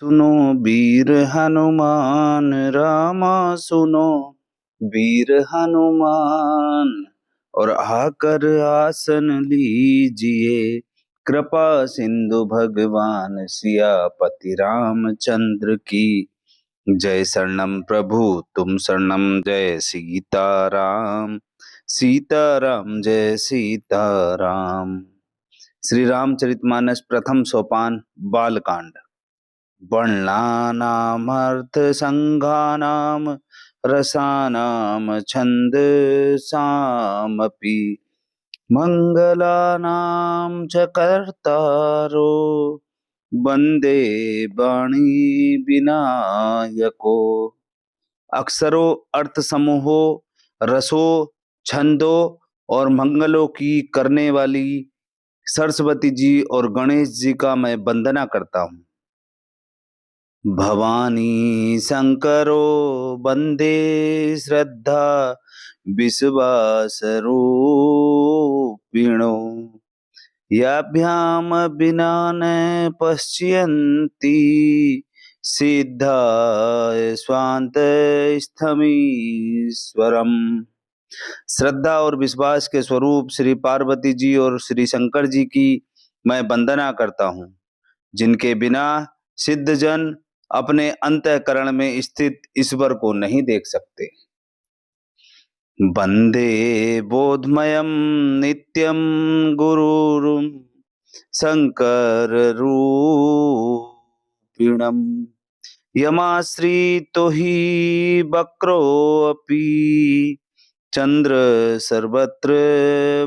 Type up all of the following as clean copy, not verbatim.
सुनो वीर हनुमान रामा सुनो वीर हनुमान। और आकर आसन लीजिए कृपा सिंधु भगवान सियापति रामचंद्र की जय। शरणम प्रभु तुम शरणम जय सीताराम। सीताराम जय सीताराम। श्री रामचरितमानस प्रथम सोपान बालकांड। वर्णानामर्थ संघानाम रसानाम छंदसामपि मंगलानाम च कर्तारो वंदे वाणी विनायको। अक्षरों, अर्थ समूहों, रसों, छंदों और मंगलों की करने वाली सरस्वती जी और गणेश जी का मैं वंदना करता हूँ। भवानी शंकरो वंदे श्रद्धा विश्वास रूपिणो। याभ्याम विना न पश्यन्ति सिद्धा स्वांत स्थमीश्वरम। श्रद्धा और विश्वास के स्वरूप श्री पार्वती जी और श्री शंकर जी की मैं वंदना करता हूँ, जिनके बिना सिद्ध जन अपने अंतःकरण में स्थित ईश्वर को नहीं देख सकते। वंदे बोधमयं नित्यं गुरुरुं शंकर रूपिणम्। यमाश्रितो हि वक्रोऽपि चंद्र सर्वत्र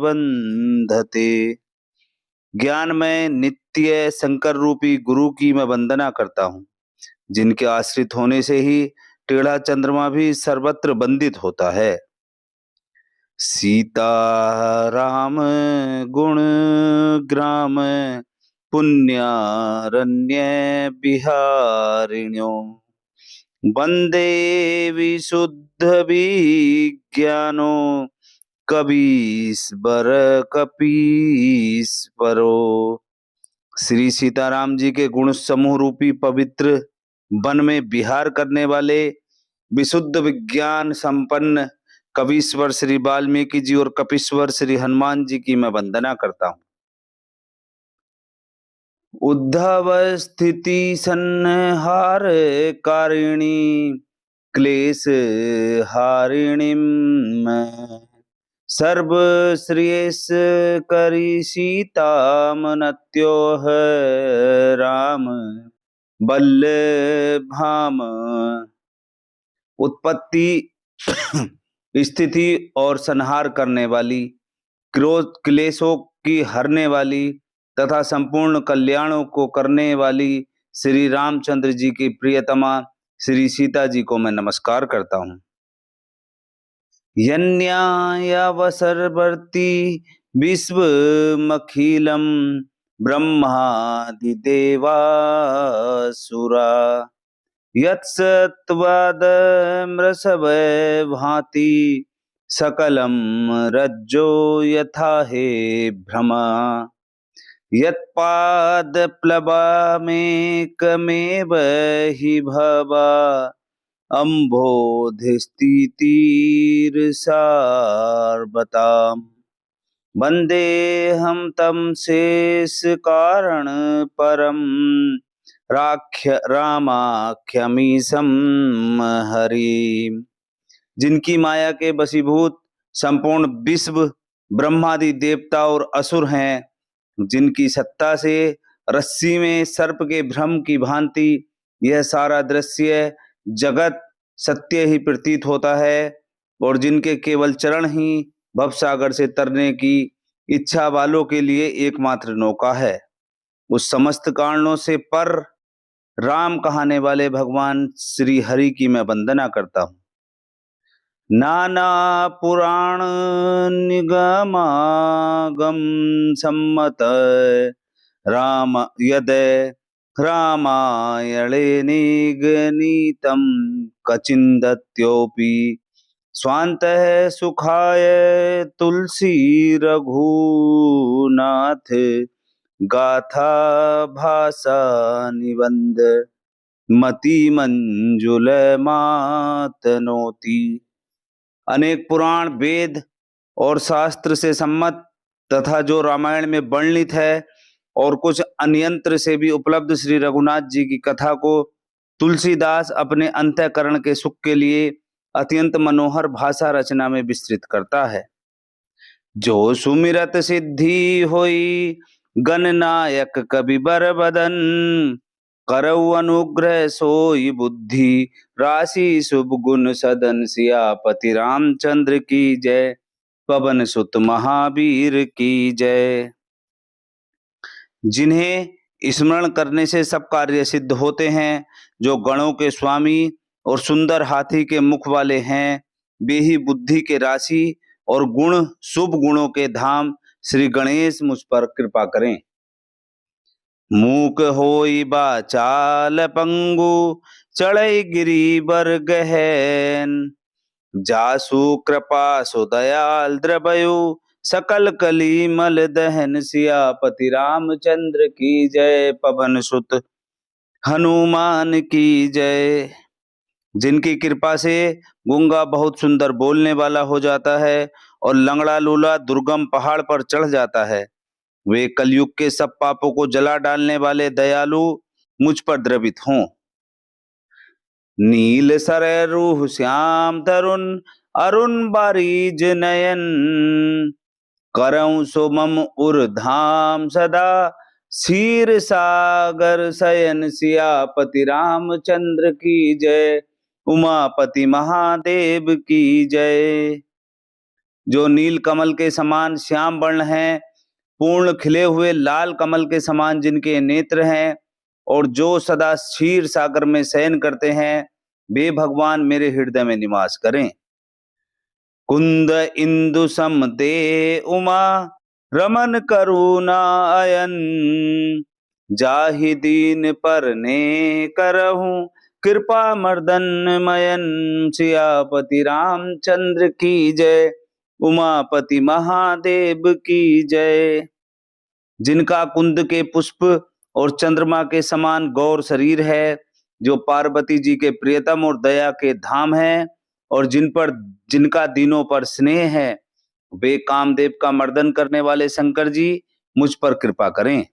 वंदते। ज्ञान में नित्य शंकर रूपी गुरु की मैं वंदना करता हूँ, जिनके आश्रित होने से ही टेढ़ा चंद्रमा भी सर्वत्र वंदित होता है। सीता राम गुण ग्राम पुण्यारण्य बिहारिण्यो। वंदे विशुद्ध विज्ञानो कबीश्वर कपीश्वरो। श्री सीताराम जी के गुण समूह रूपी पवित्र वन में विहार करने वाले विशुद्ध विज्ञान संपन्न कवीश्वर श्री वाल्मीकि जी और कपीश्वर श्री हनुमान जी की मैं वंदना करता हूँ। उद्धव स्थिति संहार कारिणी क्लेश हारिणी सर्व श्रेयस करी सीता मनत्यो है राम बल्लभाम। उत्पत्ति स्थिति और संहार करने वाली, क्रोध क्लेशों की हरने वाली तथा संपूर्ण कल्याणों को करने वाली श्री रामचंद्र जी की प्रियतमा श्री सीता जी को मैं नमस्कार करता हूँ। यन्यायावसरवर्ती विश्वमखिलम ब्रह्मादिदेवासुरा यत्सत्त्वादमृषभे भाति सकलम रज्जो यथा हे भ्रमा। यत्पादप्लवामेकमेव हि भवा अम्भोधिस्थितिर्सार्वताम्। वन्देऽहं तं शेषकारण परम रामाख्यमीशं हरि। जिनकी माया के वशीभूत संपूर्ण विश्व ब्रह्मादि देवता और असुर हैं, जिनकी सत्ता से रस्सी में सर्प के भ्रम की भांति यह सारा दृश्य जगत सत्य ही प्रतीत होता है, और जिनके केवल चरण ही भवसागर से तरने की इच्छा वालों के लिए एकमात्र नौका है, उस समस्त कारणों से पर राम कहने वाले भगवान श्री हरि की मैं वंदना करता हूँ। नाना पुराण निगमागम सम्मत राम यद रामायणे निगनीतं कचिंदत्योपि स्वान्तः सुखाय तुलसी रघुनाथ गाथा भाषा निबंध। मति मंजुल मातनोति। अनेक पुराण, वेद और शास्त्र से सम्मत तथा जो रामायण में वर्णित है और कुछ अन्यंत्र से भी उपलब्ध श्री रघुनाथ जी की कथा को तुलसीदास अपने अंतःकरण के सुख के लिए अत्यंत मनोहर भाषा रचना में विस्तृत करता है। जो सुमिरत सिद्धि होई गणनायक कवि बर बदन, करऊ अनुग्रह सोई बुद्धि राशि शुभ गुण सदन, सियापति रामचंद्र की जय, पवन सुत महावीर की जय। जिन्हें स्मरण करने से सब कार्य सिद्ध होते हैं, जो गणों के स्वामी और सुंदर हाथी के मुख वाले हैं, वे ही बुद्धि के राशि और गुण शुभ गुणों के धाम श्री गणेश मुझ पर कृपा करें। मूक होई बाचाल पंगु चढ़ई गिरी बर गहन, जासु कृपा सो दयाल द्रवयु सकल कली मल दहन, सियापति रामचंद्र की जय, पवन सुत हनुमान की जय। जिनकी कृपा से गूंगा बहुत सुंदर बोलने वाला हो जाता है और लंगड़ा लूला दुर्गम पहाड़ पर चढ़ जाता है, वे कलयुग के सब पापों को जला डालने वाले दयालु मुझ पर द्रवित हों। नील सरे रूह श्याम तरुण अरुण बारीज नयन, करऊं सो मम उर्धाम सदा क्षीर सागर शयन, सियापति रामचंद्र की जय, उमापति महादेव की जय। जो नील कमल के समान श्याम वर्ण हैं, पूर्ण खिले हुए लाल कमल के समान जिनके नेत्र हैं, और जो सदा क्षीर सागर में शयन करते हैं, वे भगवान मेरे हृदय में निवास करें। कुंद इंदु सम दे उमा रमन करुणा अयन, जाहि दीन पर ने करहूं कृपा मर्दन मयन, सियापति रामचंद्र की जय, उमापति महादेव की जय। जिनका कुंद के पुष्प और चंद्रमा के समान गौर शरीर है, जो पार्वती जी के प्रियतम और दया के धाम है, और जिनका दीनों पर स्नेह है, वे कामदेव का मर्दन करने वाले शंकर जी मुझ पर कृपा करें।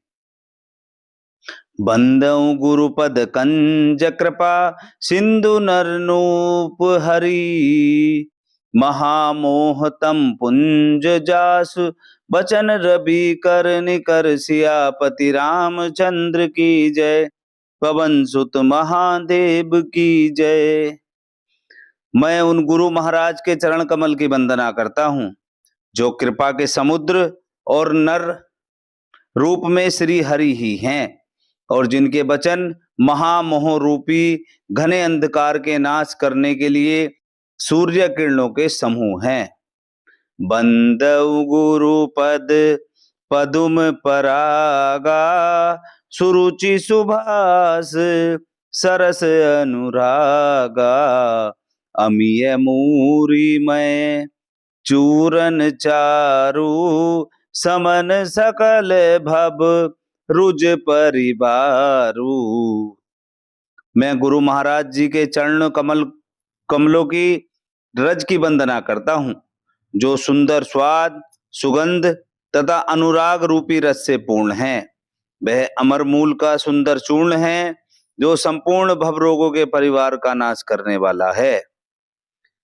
बंदऊ गुरुपद कंज कृपा सिंधु नरनूप हरि, महामोहतम पुंज जासु बचन रवि कर निकर, सियापति रामचंद्र की जय, पवन सुत महादेव की जय। मैं उन गुरु महाराज के चरण कमल की वंदना करता हूँ, जो कृपा के समुद्र और नर रूप में श्री हरि ही हैं, और जिनके वचन महामोह रूपी घने अंधकार के नाश करने के लिए सूर्य किरणों के समूह हैं। बंदउ गुरु पद पदुम परागा, सुरुचि सुभाष सरस अनुरागा, अमीय मूरी में चूरन चारु, समन सकल भव रुज परिवारू। मैं गुरु महाराज जी के चरण कमलों की रज की वंदना करता हूँ, जो सुंदर स्वाद, सुगंध तथा अनुराग रूपी रस से पूर्ण है। वह अमर मूल का सुंदर चूर्ण है, जो संपूर्ण भव रोगों के परिवार का नाश करने वाला है।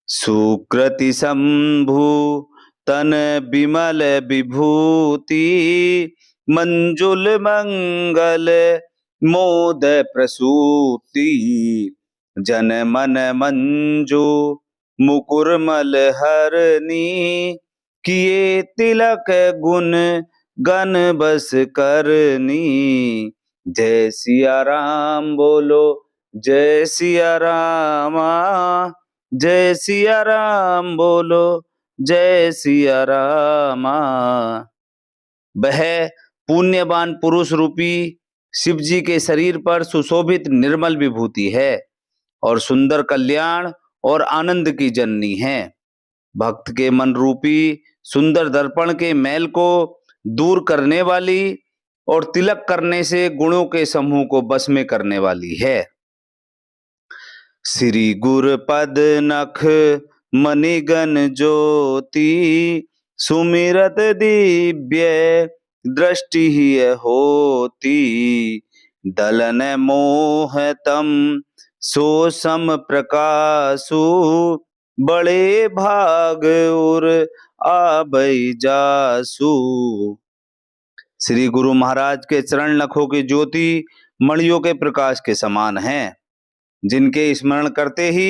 सुकृति शंभु तन विमल विभूति, मंजुल मंगल मोद प्रसूति, जन मन मंजू मुकुरमल हरनी, किए तिलक गुण गण बस करनी। जय सिया राम बोलो, जय सिया रामा, जय सिया राम बोलो, जय सिया रामा। वह पुण्यवान पुरुष रूपी शिव जी के शरीर पर सुशोभित निर्मल विभूति है, और सुंदर कल्याण और आनंद की जननी है। भक्त के मन रूपी सुंदर दर्पण के मैल को दूर करने वाली और तिलक करने से गुणों के समूह को बस में करने वाली है। श्री गुर पद नख मणिगण ज्योति, सुमिरत दिव्य दृष्टि होती, दलन मोह तम सो सम प्रकाशु, बड़े भाग उर आबई जासु। श्री गुरु महाराज के चरण नखों की ज्योति मणियों के प्रकाश के समान हैं, जिनके स्मरण करते ही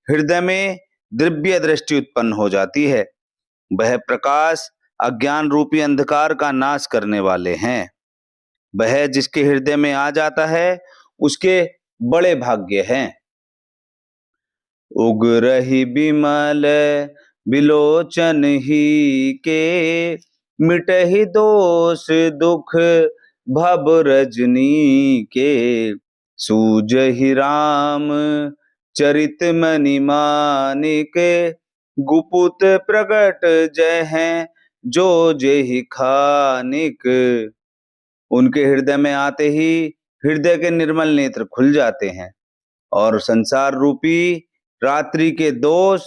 हृदय में दिव्य दृष्टि उत्पन्न हो जाती है। वह प्रकाश अज्ञान रूपी अंधकार का नाश करने वाले हैं। वह जिसके हृदय में आ जाता है उसके बड़े भाग्य हैं। उग्रहि बिमल बिलोचन ही के, मिटहि दोष दुख भव रजनी के, सूझहि राम चरित मनि मानिक, गुपुत प्रगट जय हैं जो जेहि खानिक। उनके हृदय में आते ही हृदय के निर्मल नेत्र खुल जाते हैं और संसार रूपी रात्रि के दोष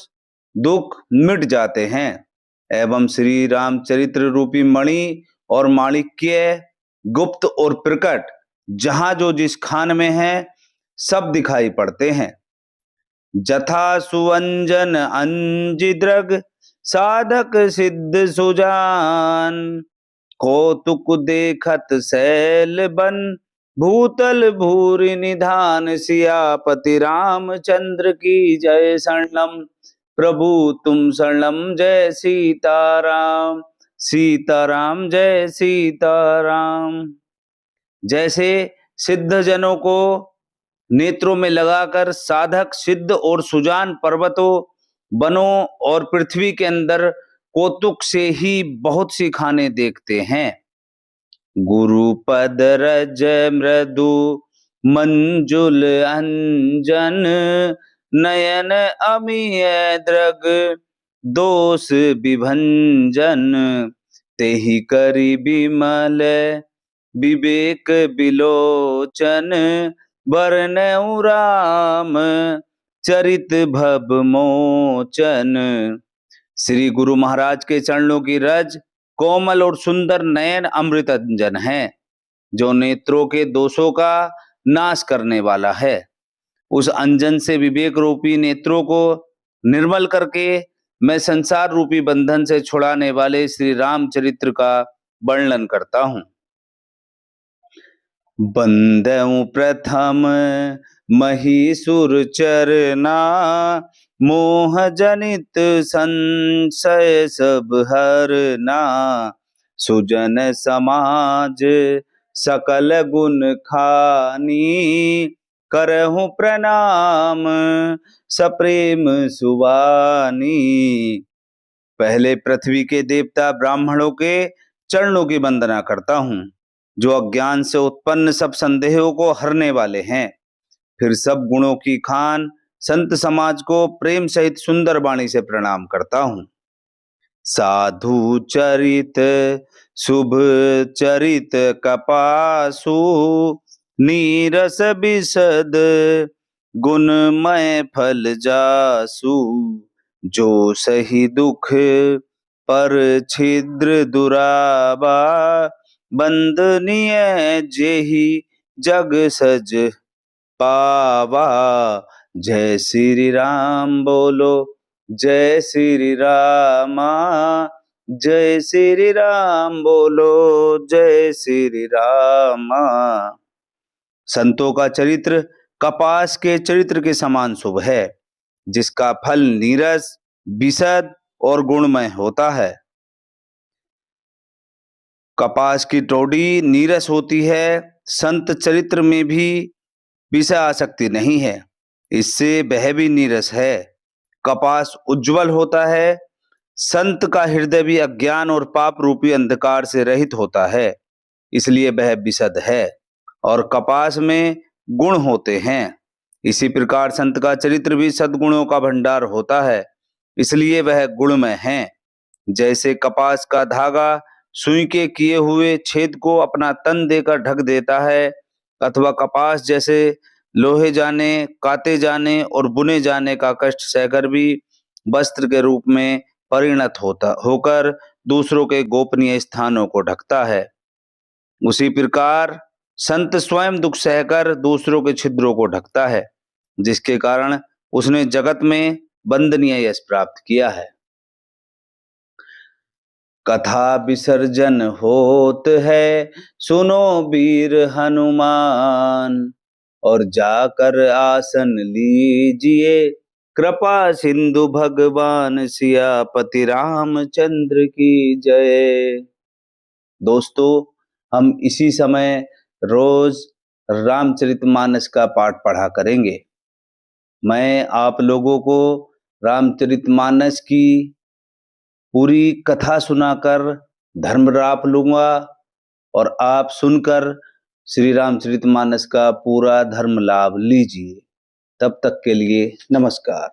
दुख मिट जाते हैं, एवं श्री रामचरित्र रूपी मणि और माणिक्य गुप्त और प्रकट जहां जो जिस खान में है सब दिखाई पड़ते हैं। जथा सुअंजन अंजिद्रग साधक सिद्ध सुजान, कौतुक देखत शैल बन भूतल भूरि निधान, सियापति रामचंद्र की जय शरणम प्रभु तुम शरणम, जय सीताराम सीताराम जय सीताराम। जैसे सिद्ध जनों को नेत्रों में लगाकर साधक सिद्ध और सुजान पर्वतों वनों और पृथ्वी के अंदर कौतुक से ही बहुत सी खाने देखते हैं। गुरु पद रज मृदु मंजुल अंजन, नयन अमीय दृग दोष विभंजन, तेहि करि बिमल विवेक बिलोचन, बरनउ राम चरित भव मोचन। श्री गुरु महाराज के चरणों की रज कोमल और सुंदर नयन अमृत अंजन है, जो नेत्रों के दोषों का नाश करने वाला है। उस अंजन से विवेक रूपी नेत्रों को निर्मल करके मैं संसार रूपी बंधन से छुड़ाने वाले श्री रामचरित्र का वर्णन करता हूं। बंदउ प्रथम महिषुर चरना, मोह जनित संशय सब हरना, सुजन समाज सकल गुण खानी, करहु प्रणाम सप्रेम सुवानी। पहले पृथ्वी के देवता ब्राह्मणों के चरणों की वंदना करता हूँ, जो अज्ञान से उत्पन्न सब संदेहों को हरने वाले हैं। फिर सब गुणों की खान संत समाज को प्रेम सहित सुंदर वाणी से प्रणाम करता हूँ। साधु चरित शुभ चरित कपासु, नीरस विशद गुणमय फल जासु, जो सही दुख पर छिद्र दुराबा, बंदनीय जेहि जग सज पावा। जय श्री राम बोलो जय श्री रामा, जय श्री राम बोलो जय श्री रामा। संतों का चरित्र कपास के चरित्र के समान शुभ है, जिसका फल नीरस विशद और गुणमय होता है। कपास की टोड़ी नीरस होती है, संत चरित्र में भी विषय आसक्ति नहीं है, इससे वह भी नीरस है। कपास उज्जवल होता है, संत का हृदय भी अज्ञान और पाप रूपी अंधकार से रहित होता है, इसलिए वह विशद है और कपास में गुण होते हैं। इसी प्रकार संत का चरित्र भी सद्गुणों का भंडार होता है, इसलिए वह गुणमय है। जैसे कपास का धागा सुई के किए हुए छेद को अपना तन देकर ढक देता है, अथवा कपास जैसे लोहे जाने, काते जाने और बुने जाने का कष्ट सहकर भी वस्त्र के रूप में परिणत होकर दूसरों के गोपनीय स्थानों को ढकता है। उसी प्रकार संत स्वयं दुख सहकर दूसरों के छिद्रों को ढकता है, जिसके कारण उसने जगत में वंदनीय यश प्राप्त किया है। कथा विसर्जन होत है, सुनो वीर हनुमान, और जाकर आसन लीजिए, कृपा सिंधु भगवान सियापति रामचंद्र की जय। दोस्तों, हम इसी समय रोज रामचरितमानस का पाठ पढ़ा करेंगे। मैं आप लोगों को रामचरितमानस की पूरी कथा सुनाकर धर्म राप लूंगा और आप सुनकर श्री रामचरितमानस का पूरा धर्म लाभ लीजिए। तब तक के लिए नमस्कार।